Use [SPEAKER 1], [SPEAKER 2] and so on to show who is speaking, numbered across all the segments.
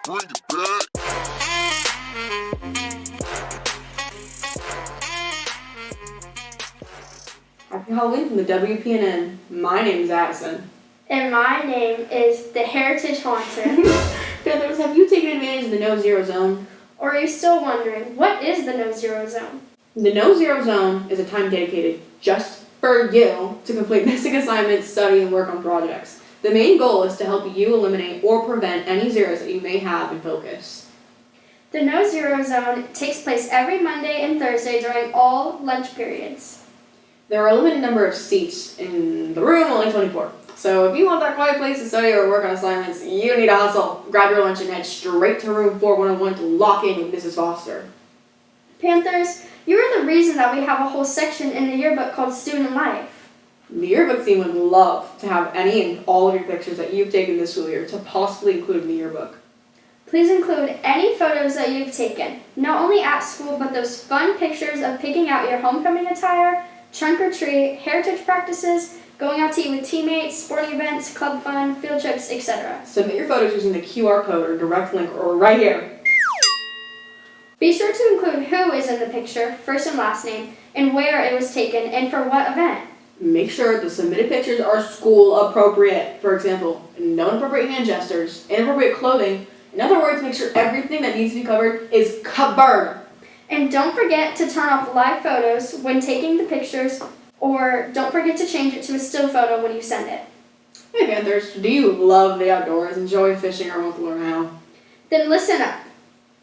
[SPEAKER 1] Bring it back.
[SPEAKER 2] Happy Halloween from the WPNN. My name is Addison.
[SPEAKER 3] And my name is the Heritage Haunter.
[SPEAKER 2] Panthers, have you taken advantage of the No Zero Zone?
[SPEAKER 3] Or are you still wondering, what is the No Zero Zone?
[SPEAKER 2] The No Zero Zone is a time dedicated just for you to complete missing assignments, study, and work on projects. The main goal is to help you eliminate or prevent any zeros that you may have in focus.
[SPEAKER 3] The No Zero Zone takes place every Monday and Thursday during all lunch periods.
[SPEAKER 2] There are a limited number of seats in the room, only 24. So if you want that quiet place to study or work on assignments, you need to hustle. Grab your lunch and head straight to room 4101 to lock in with Mrs. Foster.
[SPEAKER 3] Panthers, you are the reason that we have a whole section in the yearbook called Student Life.
[SPEAKER 2] The yearbook team would love to have any and all of your pictures that you've taken this school year to possibly include in the yearbook.
[SPEAKER 3] Please include any photos that you've taken, not only at school, but those fun pictures of picking out your homecoming attire, trunk or treat, heritage practices, going out to eat with teammates, sporting events, club fun, field trips, etc.
[SPEAKER 2] Submit your photos using the QR code or direct link or right here.
[SPEAKER 3] Be sure to include who is in the picture, first and last name, and where it was taken and for what event.
[SPEAKER 2] Make sure the submitted pictures are school appropriate. For example, no inappropriate hand gestures, inappropriate clothing. In other words, make sure everything that needs to be covered is covered.
[SPEAKER 3] And don't forget to turn off live photos when taking the pictures, or don't forget to change it to a still photo when you send it.
[SPEAKER 2] Hey Panthers, do you love the outdoors, enjoy fishing, or want to learn how?
[SPEAKER 3] Then listen up,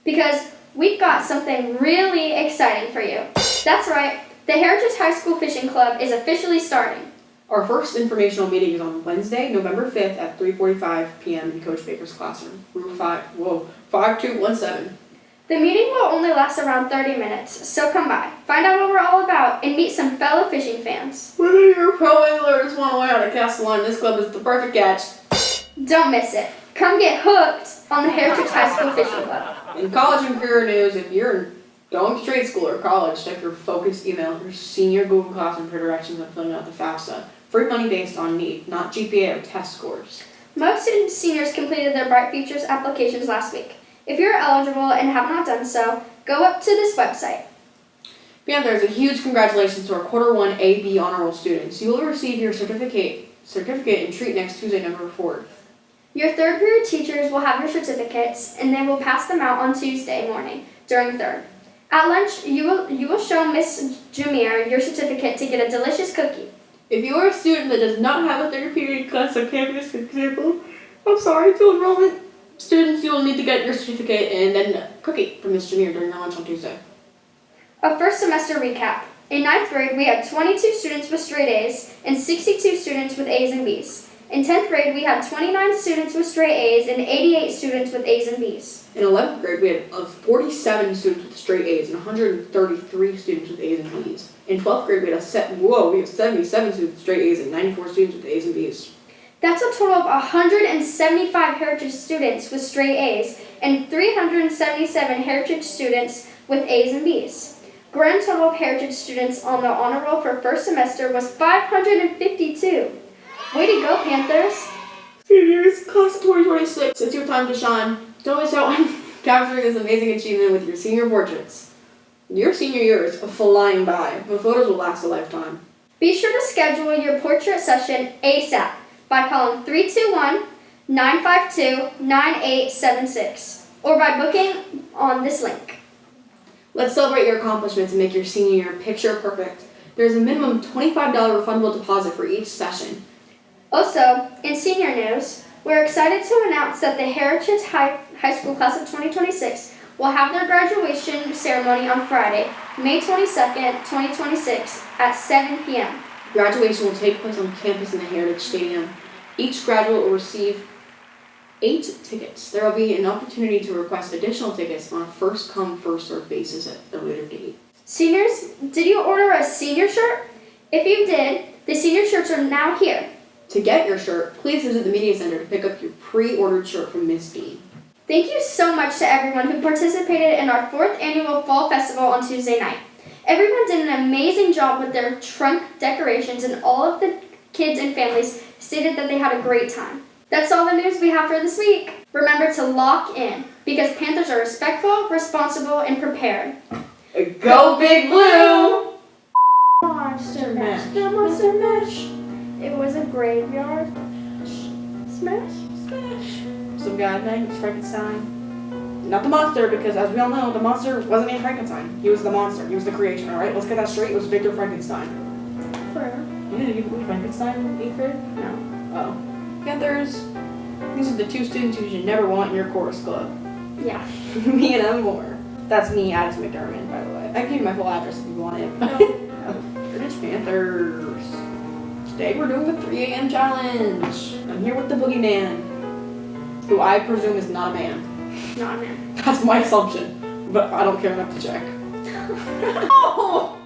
[SPEAKER 3] because we've got something really exciting for you. That's right, the Heritage High School Fishing Club is officially starting.
[SPEAKER 2] Our first informational meeting is on Wednesday, November 5th at 3:45 p.m. in Coach Baker's classroom, room 5217.
[SPEAKER 3] The meeting will only last around 30 minutes, so come by, find out what we're all about, and meet some fellow fishing fans.
[SPEAKER 2] Whether you're a pro angler or just want to learn how to cast a line, this club is the perfect catch.
[SPEAKER 3] Don't miss it. Come get hooked on the Heritage High School Fishing Club.
[SPEAKER 2] In college and career news, if you're going to trade school or college, check your focused email, your senior Google Classroom for directions on filling out the FAFSA. Free money based on need, not GPA or test scores.
[SPEAKER 3] Most student seniors completed their Bright Futures applications last week. If you're eligible and have not done so, go up to this website.
[SPEAKER 2] Panthers, a huge congratulations to our Quarter 1 AB Honor Roll students. You will receive your certificate and treat next Tuesday, November 4th.
[SPEAKER 3] Your third period teachers will have your certificates, and they will pass them out on Tuesday morning during third. At lunch, you will show Miss Jumier your certificate to get a delicious cookie.
[SPEAKER 2] If you are a student that does not have a third period class on campus, for example, I'm sorry, to enrollment students, you will need to get your certificate and then a cookie from Ms. Jumier during your lunch on Tuesday.
[SPEAKER 3] A first semester recap. In 9th grade, we had 22 students with straight A's and 62 students with A's and B's. In 10th grade, we had 29 students with straight A's and 88 students with A's and B's.
[SPEAKER 2] In 11th grade, we had 47 students with straight A's and 133 students with A's and B's. In 12th grade, we had 77 students with straight A's and 94 students with A's and B's.
[SPEAKER 3] That's a total of 175 Heritage students with straight A's and 377 Heritage students with A's and B's. Grand total of Heritage students on the honor roll for first semester was 552. Way to go, Panthers!
[SPEAKER 2] Seniors, class of 2026, it's your time to shine. Don't miss out on capturing this amazing achievement with your senior portraits. Your senior year is flying by, but photos will last a lifetime.
[SPEAKER 3] Be sure to schedule your portrait session ASAP by calling 321-952-9876 or by booking on this link.
[SPEAKER 2] Let's celebrate your accomplishments and make your senior year picture perfect. There's a minimum $25 refundable deposit for each session.
[SPEAKER 3] Also, in senior news, we're excited to announce that the Heritage High School class of 2026 will have their graduation ceremony on Friday, May 22nd, 2026 at 7 p.m.
[SPEAKER 2] Graduation will take place on campus in the Heritage Stadium. Each graduate will receive 8 tickets. There will be an opportunity to request additional tickets on a first-come, first-served basis at a later date.
[SPEAKER 3] Seniors, did you order a senior shirt? If you did, the senior shirts are now here.
[SPEAKER 2] To get your shirt, please visit the Media Center to pick up your pre-ordered shirt from Miss Dean.
[SPEAKER 3] Thank you so much to everyone who participated in our 4th annual Fall Festival on Tuesday night. Everyone did an amazing job with their trunk decorations, and all of the kids and families stated that they had a great time. That's all the news we have for this week. Remember to lock in. because Panthers are respectful, responsible, and prepared.
[SPEAKER 2] Go Big Blue!
[SPEAKER 3] Monster
[SPEAKER 2] Mash. Monster Mash.
[SPEAKER 3] It was a graveyard smash.
[SPEAKER 2] Some guy named Frankenstein. Not the monster, because as we all know, the monster wasn't named Frankenstein. He was the monster. He was the creation, alright? Let's get that straight. It was Victor Frankenstein.
[SPEAKER 3] Forever.
[SPEAKER 2] Yeah, did you believe Frankenstein in 8th grade? No. Oh. Panthers. These are the two students you should never want in your chorus club.
[SPEAKER 3] Yeah.
[SPEAKER 2] Me and Em Moore. That's me, Addis McDermott, by the way. I can give you my full address if you want it. Heritage Panthers. Today we're doing the 3 a.m. challenge. I'm here with the boogeyman, who I presume is not a man.
[SPEAKER 3] Not a man.
[SPEAKER 2] That's my assumption, but I don't care enough to check. Oh!